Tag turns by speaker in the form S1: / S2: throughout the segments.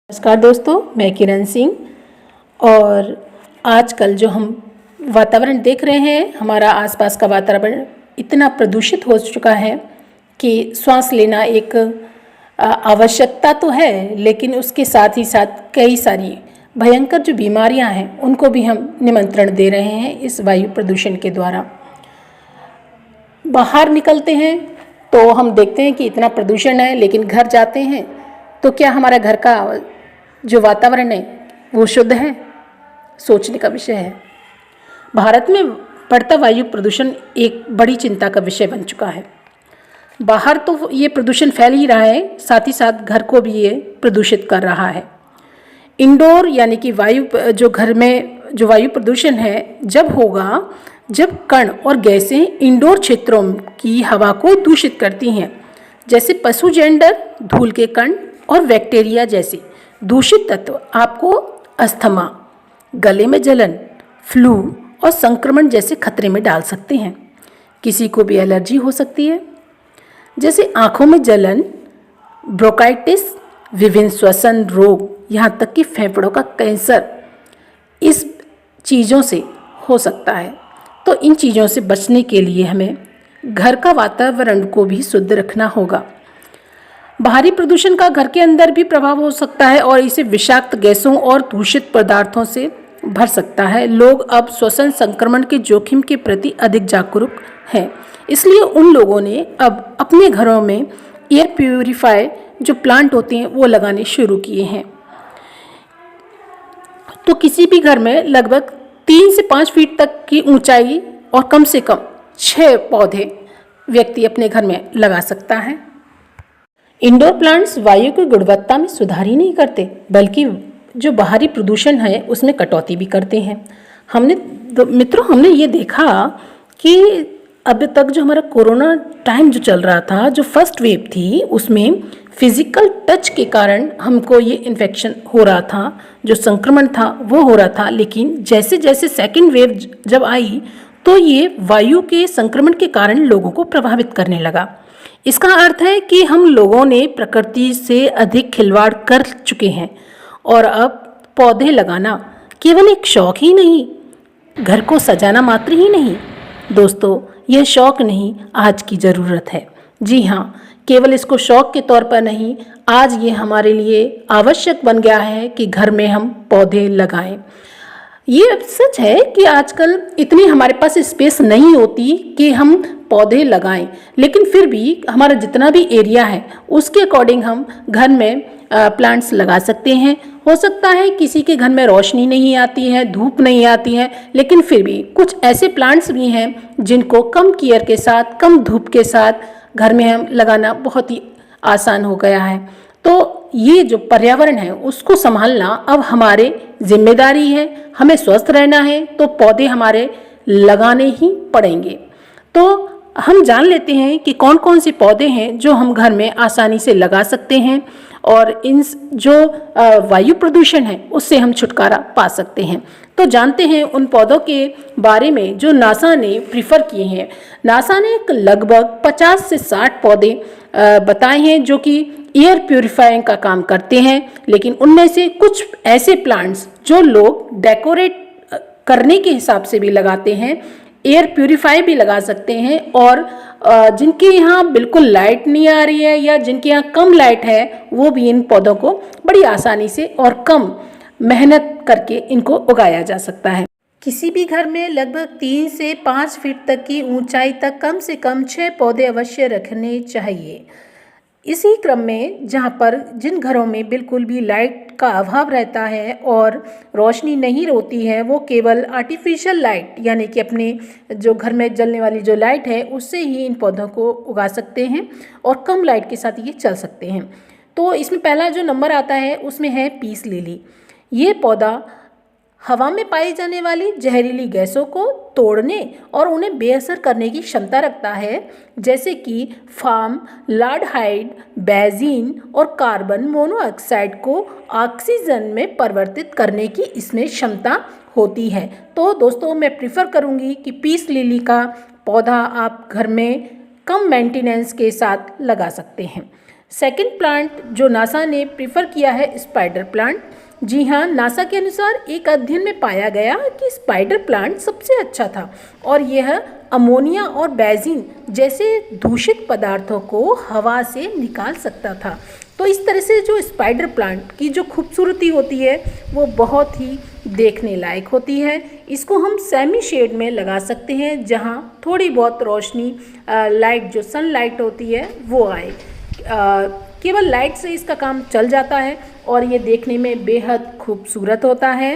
S1: नमस्कार दोस्तों, मैं किरण सिंह। और आजकल जो हम वातावरण देख रहे हैं, हमारा आसपास का वातावरण इतना प्रदूषित हो चुका है कि सांस लेना एक आवश्यकता तो है, लेकिन उसके साथ ही साथ कई सारी भयंकर जो बीमारियां हैं उनको भी हम निमंत्रण दे रहे हैं इस वायु प्रदूषण के द्वारा। बाहर निकलते हैं तो हम देखते हैं कि इतना प्रदूषण है, लेकिन घर जाते हैं तो क्या हमारा घर का जो वातावरण है वो शुद्ध है? सोचने का विषय है। भारत में बढ़ता वायु प्रदूषण एक बड़ी चिंता का विषय बन चुका है। बाहर तो ये प्रदूषण फैल ही रहा है, साथ ही साथ घर को भी ये प्रदूषित कर रहा है। इंडोर यानी कि जो घर में जो वायु प्रदूषण है जब होगा जब कण और गैसें इंडोर क्षेत्रों की हवा को दूषित करती हैं, जैसे पशुजैंडर, धूल के कण और बैक्टीरिया जैसे दूषित तत्व आपको अस्थमा, गले में जलन, फ्लू और संक्रमण जैसे खतरे में डाल सकते हैं। किसी को भी एलर्जी हो सकती है, जैसे आँखों में जलन, ब्रोंकाइटिस, विभिन्न श्वसन रोग, यहाँ तक कि फेफड़ों का कैंसर इस चीज़ों से हो सकता है। तो इन चीज़ों से बचने के लिए हमें घर का वातावरण को भी शुद्ध रखना होगा। बाहरी प्रदूषण का घर के अंदर भी प्रभाव हो सकता है और इसे विषाक्त गैसों और दूषित पदार्थों से भर सकता है। लोग अब श्वसन संक्रमण के जोखिम के प्रति अधिक जागरूक हैं, इसलिए उन लोगों ने अब अपने घरों में एयर प्यूरिफायर जो प्लांट होते हैं वो लगाने शुरू किए हैं। तो किसी भी घर में लगभग 3 से 5 फीट तक की ऊंचाई और कम से कम 6 पौधे व्यक्ति अपने घर में लगा सकता है। इंडोर प्लांट्स वायु की गुणवत्ता में सुधार ही नहीं करते, बल्कि जो बाहरी प्रदूषण है उसमें कटौती भी करते हैं। हमने ये देखा कि अब तक जो हमारा कोरोना टाइम जो चल रहा था, जो फर्स्ट वेव थी, उसमें फिजिकल टच के कारण हमको ये इन्फेक्शन हो रहा था, जो संक्रमण था वो हो रहा था। लेकिन जैसे जैसे सेकेंड वेव जब आई तो ये वायु के संक्रमण के कारण लोगों को प्रभावित करने लगा। इसका अर्थ है कि हम लोगों ने प्रकृति से अधिक खिलवाड़ कर चुके हैं और अब पौधे लगाना केवल एक शौक ही नहीं, घर को सजाना मात्र ही नहीं दोस्तों, यह शौक नहीं, आज की ज़रूरत है। जी हाँ, केवल इसको शौक के तौर पर नहीं, आज ये हमारे लिए आवश्यक बन गया है कि घर में हम पौधे लगाएं। ये सच है कि आजकल इतनी हमारे पास स्पेस नहीं होती कि हम पौधे लगाएं, लेकिन फिर भी हमारा जितना भी एरिया है उसके अकॉर्डिंग हम घर में प्लांट्स लगा सकते हैं। हो सकता है किसी के घर में रोशनी नहीं आती है, धूप नहीं आती है, लेकिन फिर भी कुछ ऐसे प्लांट्स भी हैं जिनको कम केयर के साथ, कम धूप के साथ घर में हम लगाना बहुत ही आसान हो गया है। तो ये जो पर्यावरण है उसको संभालना अब हमारे जिम्मेदारी है। हमें स्वस्थ रहना है तो पौधे हमारे लगाने ही पड़ेंगे। तो हम जान लेते हैं कि कौन कौन से पौधे हैं जो हम घर में आसानी से लगा सकते हैं और इन जो वायु प्रदूषण है उससे हम छुटकारा पा सकते हैं। तो जानते हैं उन पौधों के बारे में जो नासा ने प्रीफर किए हैं। नासा ने लगभग 50 से 60 पौधे बताए हैं जो कि एयर प्यूरिफाइंग का काम करते हैं, लेकिन उनमें से कुछ ऐसे प्लांट्स जो लोग डेकोरेट करने के हिसाब से भी लगाते हैं, एयर प्यूरिफाई भी लगा सकते हैं, और जिनके यहाँ बिल्कुल लाइट नहीं आ रही है या जिनके यहाँ कम लाइट है वो भी इन पौधों को बड़ी आसानी से और कम मेहनत करके इनको उगाया जा सकता है। किसी भी घर में लगभग 3 से 5 फीट तक की ऊंचाई तक कम से कम 6 पौधे अवश्य रखने चाहिए। इसी क्रम में जिन घरों में बिल्कुल भी लाइट का अभाव रहता है और रोशनी नहीं होती है, वो केवल आर्टिफिशियल लाइट यानी कि अपने जो घर में जलने वाली जो लाइट है उससे ही इन पौधों को उगा सकते हैं और कम लाइट के साथ ये चल सकते हैं। तो इसमें पहला जो नंबर आता है उसमें है पीस लिली। ये पौधा हवा में पाई जाने वाली जहरीली गैसों को तोड़ने और उन्हें बेअसर करने की क्षमता रखता है, जैसे कि फॉर्मलाडेहाइड, बेंजीन और कार्बन मोनोऑक्साइड को ऑक्सीजन में परिवर्तित करने की इसमें क्षमता होती है। तो दोस्तों, मैं प्रीफर करूँगी कि पीस लिली का पौधा आप घर में कम मेंटेनेंस के साथ लगा सकते हैं। सेकंड प्लांट जो नासा ने प्रीफर किया है, स्पाइडर प्लांट। जी हाँ, नासा के अनुसार एक अध्ययन में पाया गया कि स्पाइडर प्लांट सबसे अच्छा था और यह अमोनिया और बेंजीन जैसे दूषित पदार्थों को हवा से निकाल सकता था। तो इस तरह से जो स्पाइडर प्लांट की जो खूबसूरती होती है वो बहुत ही देखने लायक होती है। इसको हम सेमी शेड में लगा सकते हैं जहाँ थोड़ी बहुत रोशनी लाइट जो सनलाइट होती है वो आए। केवल लाइट से इसका काम चल जाता है और ये देखने में बेहद खूबसूरत होता है।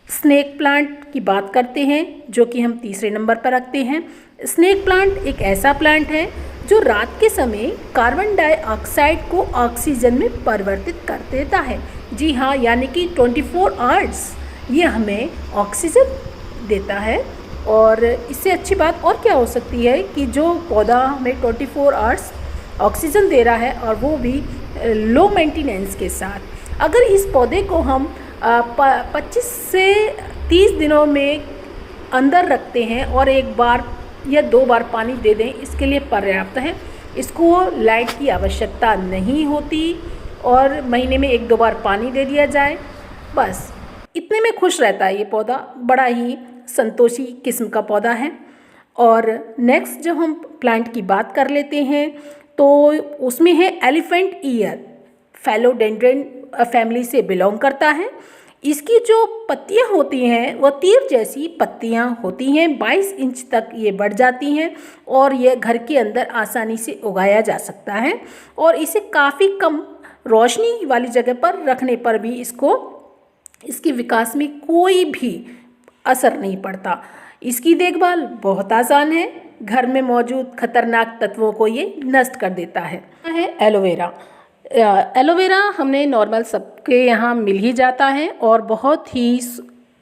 S1: स्नेक प्लांट की बात करते हैं जो कि हम तीसरे नंबर पर रखते हैं। स्नेक प्लांट एक ऐसा प्लांट है जो रात के समय कार्बन डाइऑक्साइड को ऑक्सीजन में परिवर्तित कर देता है। जी हाँ, यानी कि 24 आवर्स ये हमें ऑक्सीजन देता है। और इससे अच्छी बात और क्या हो सकती है कि जो पौधा हमें 24 आवर्स ऑक्सीजन दे रहा है और वो भी लो मेंटेनेंस के साथ। अगर इस पौधे को हम 25 से 30 दिनों में अंदर रखते हैं और एक बार या 2 बार पानी दे दें, इसके लिए पर्याप्त है। इसको लाइट की आवश्यकता नहीं होती और महीने में 1-2 बार पानी दे दिया जाए, बस इतने में खुश रहता है ये पौधा। बड़ा ही संतोषी किस्म का पौधा है। और नेक्स्ट जब हम प्लांट की बात कर लेते हैं तो उसमें है एलिफेंट ईयर, फैलोडेंड्रन फैमिली से बिलोंग करता है। इसकी जो पत्तियां होती हैं वो तीर जैसी पत्तियां होती हैं, 22 इंच तक ये बढ़ जाती हैं और ये घर के अंदर आसानी से उगाया जा सकता है। और इसे काफ़ी कम रोशनी वाली जगह पर रखने पर भी इसके विकास में कोई भी असर नहीं पड़ता। इसकी देखभाल बहुत आसान है, घर में मौजूद खतरनाक तत्वों को ये नष्ट कर देता है। एलोवेरा। एलोवेरा हमने नॉर्मल सबके यहाँ मिल ही जाता है और बहुत ही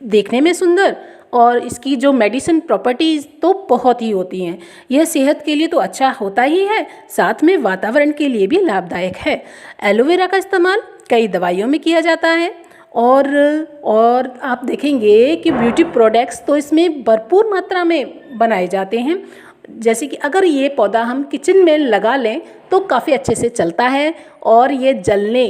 S1: देखने में सुंदर, और इसकी जो मेडिसिन प्रॉपर्टीज़ तो बहुत ही होती हैं। यह सेहत के लिए तो अच्छा होता ही है, साथ में वातावरण के लिए भी लाभदायक है। एलोवेरा का इस्तेमाल कई दवाइयों में किया जाता है और आप देखेंगे कि ब्यूटी प्रोडक्ट्स तो इसमें भरपूर मात्रा में बनाए जाते हैं। जैसे कि अगर ये पौधा हम किचन में लगा लें तो काफ़ी अच्छे से चलता है और ये जलने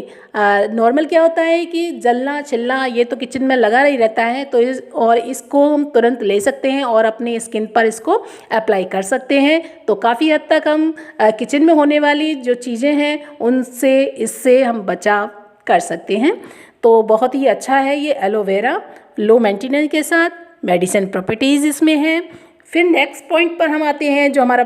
S1: नॉर्मल क्या होता है कि जलना छिलना ये तो किचन में लगा ही रहता है, तो इसको हम तुरंत ले सकते हैं और अपनी स्किन पर इसको अप्लाई कर सकते हैं। तो काफ़ी हद तक हम किचन में होने वाली जो चीज़ें हैं इससे हम बचाव कर सकते हैं। तो बहुत ही अच्छा है ये एलोवेरा, लो मेंटेनेंस के साथ, मेडिसिन प्रॉपर्टीज़ इसमें हैं। फिर नेक्स्ट पॉइंट पर हम आते हैं जो हमारा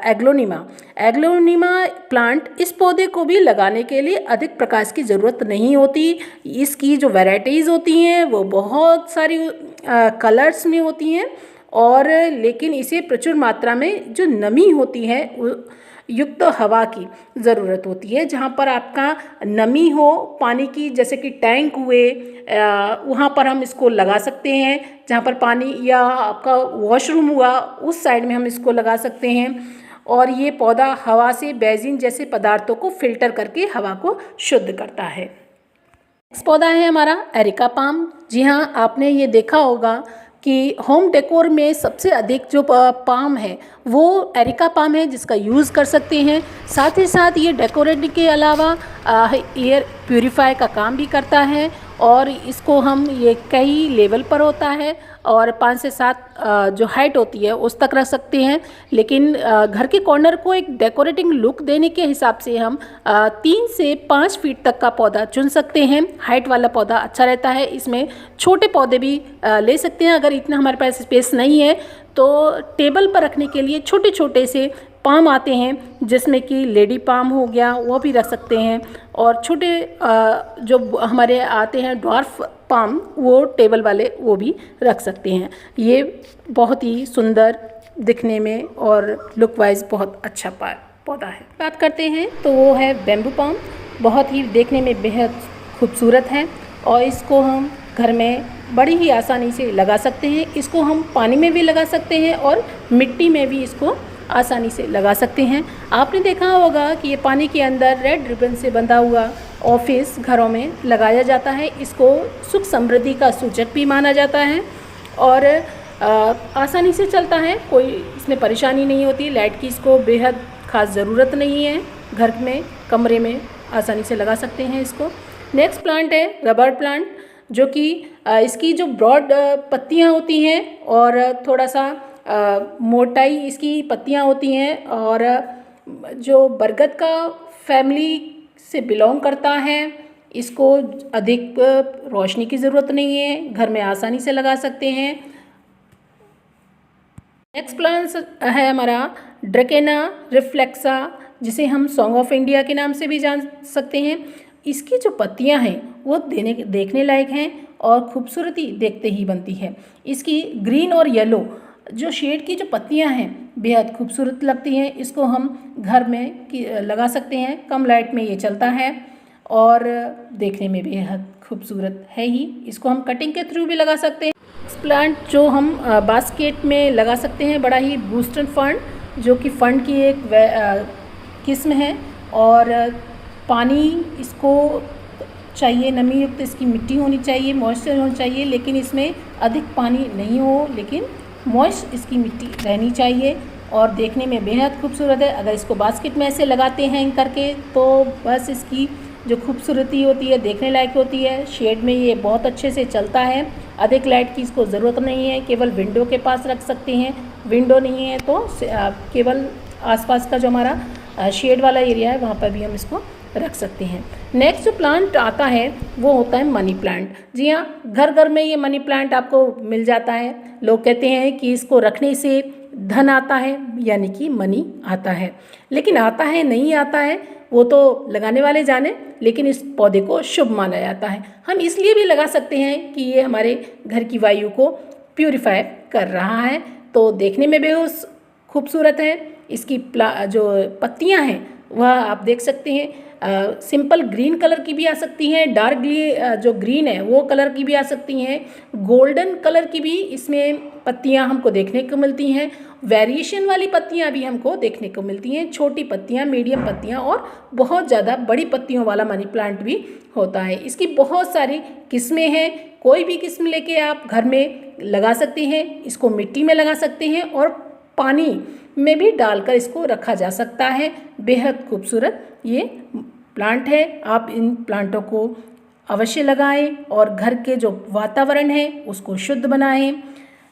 S1: एग्लोनिमा प्लांट। इस पौधे को भी लगाने के लिए अधिक प्रकाश की ज़रूरत नहीं होती। इसकी जो वैरायटीज़ होती हैं वो बहुत सारी कलर्स में होती हैं और लेकिन इसे प्रचुर मात्रा में जो नमी होती है युक्त हवा की ज़रूरत होती है। जहाँ पर आपका नमी हो पानी की, जैसे कि टैंक हुए, वहाँ पर हम इसको लगा सकते हैं। जहाँ पर पानी या आपका वॉशरूम हुआ उस साइड में हम इसको लगा सकते हैं। और ये पौधा हवा से बेंजीन जैसे पदार्थों को फिल्टर करके हवा को शुद्ध करता है। नेक्स्ट पौधा है हमारा एरिका पाम। जी हाँ, आपने ये देखा होगा कि होम डेकोर में सबसे अधिक जो पाम है वो एरिका पाम है, जिसका यूज़ कर सकते हैं। साथ ही साथ ये डेकोरेट के अलावा एयर प्यूरीफाई का काम भी करता है और इसको हम ये कई लेवल पर होता है और 5 से 7 जो हाइट होती है उस तक रख सकते हैं। लेकिन घर के कॉर्नर को एक डेकोरेटिंग लुक देने के हिसाब से हम 3 से 5 फीट तक का पौधा चुन सकते हैं। हाइट वाला पौधा अच्छा रहता है। इसमें छोटे पौधे भी ले सकते हैं। अगर इतना हमारे पास स्पेस नहीं है तो टेबल पर रखने के लिए छोटे छोटे से पाम आते हैं, जिसमें कि लेडी पाम हो गया, वो भी रख सकते हैं। और छोटे जो हमारे आते हैं ड्वार्फ पाम, वो टेबल वाले वो भी रख सकते हैं। ये बहुत ही सुंदर दिखने में और लुक वाइज बहुत अच्छा पौधा है। बात करते हैं तो वो है बेम्बू पाम। बहुत ही देखने में बेहद खूबसूरत है और इसको हम घर में बड़ी ही आसानी से लगा सकते हैं। इसको हम पानी में भी लगा सकते हैं और मिट्टी में भी इसको आसानी से लगा सकते हैं। आपने देखा होगा कि ये पानी के अंदर रेड रिबन से बंधा हुआ ऑफिस घरों में लगाया जाता है। इसको सुख समृद्धि का सूचक भी माना जाता है और आसानी से चलता है, कोई इसमें परेशानी नहीं होती। लाइट की इसको बेहद खास ज़रूरत नहीं है, घर में कमरे में आसानी से लगा सकते हैं इसको। नेक्स्ट प्लांट है रबर प्लांट, जो कि इसकी जो ब्रॉड पत्तियां होती हैं और थोड़ा सा मोटाई इसकी पत्तियां होती हैं, और जो बरगद का फैमिली से बिलोंग करता है, इसको अधिक रोशनी की ज़रूरत नहीं है, घर में आसानी से लगा सकते हैं। नेक्स्ट प्लांट है हमारा ड्रैकेना रिफ्लेक्सा, जिसे हम सॉन्ग ऑफ इंडिया के नाम से भी जान सकते हैं। इसकी जो पत्तियां हैं वो देखने लायक हैं और खूबसूरती देखते ही बनती है। इसकी ग्रीन और येलो जो शेड की जो पत्तियां हैं बेहद खूबसूरत लगती हैं। इसको हम घर में लगा सकते हैं, कम लाइट में ये चलता है और देखने में बेहद खूबसूरत है ही। इसको हम कटिंग के थ्रू भी लगा सकते हैं। प्लांट जो हम बास्केट में लगा सकते हैं, बड़ा ही बूस्टर फंड, जो कि फंड की एक किस्म है, और पानी इसको चाहिए, नमी युक्त इसकी मिट्टी होनी चाहिए, मॉइस्चर होना चाहिए, लेकिन इसमें अधिक पानी नहीं हो, लेकिन मॉइस्ट इसकी मिट्टी रहनी चाहिए और देखने में बेहद खूबसूरत है। अगर इसको बास्केट में ऐसे लगाते हैं करके तो बस इसकी जो खूबसूरती होती है देखने लायक होती है। शेड में ये बहुत अच्छे से चलता है, अधिक लाइट की इसको ज़रूरत नहीं है, केवल विंडो के पास रख सकते हैं। विंडो नहीं है तो केवल आसपास का जो हमारा शेड वाला एरिया है वहाँ पर भी हम इसको रख सकते हैं। नेक्स्ट जो प्लांट आता है वो होता है मनी प्लांट। जी हाँ, घर घर में ये मनी प्लांट आपको मिल जाता है। लोग कहते हैं कि इसको रखने से धन आता है, यानी कि मनी आता है, लेकिन आता है नहीं आता है वो तो लगाने वाले जाने, लेकिन इस पौधे को शुभ माना जाता है। हम इसलिए भी लगा सकते हैं कि ये हमारे घर की वायु को प्यूरिफाई कर रहा है, तो देखने में बेहद खूबसूरत है। इसकी जो पत्तियां हैं वह आप देख सकते हैं, सिंपल ग्रीन कलर की भी आ सकती हैं, डार्क जो ग्रीन है वो कलर की भी आ सकती हैं, गोल्डन कलर की भी इसमें पत्तियां हमको देखने को मिलती हैं, वेरिएशन वाली पत्तियां भी हमको देखने को मिलती हैं, छोटी पत्तियां, मीडियम पत्तियां और बहुत ज़्यादा बड़ी पत्तियों वाला मनी प्लांट भी होता है। इसकी बहुत सारी किस्में हैं, कोई भी किस्म लेके आप घर में लगा सकते हैं। इसको मिट्टी में लगा सकते हैं और पानी में भी डालकर इसको रखा जा सकता है। बेहद खूबसूरत ये प्लांट है। आप इन प्लांटों को अवश्य लगाएं और घर के जो वातावरण है उसको शुद्ध बनाएं।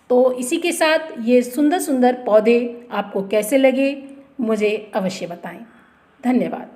S1: तो इसी के साथ ये सुंदर सुंदर पौधे आपको कैसे लगे मुझे अवश्य बताएं। धन्यवाद।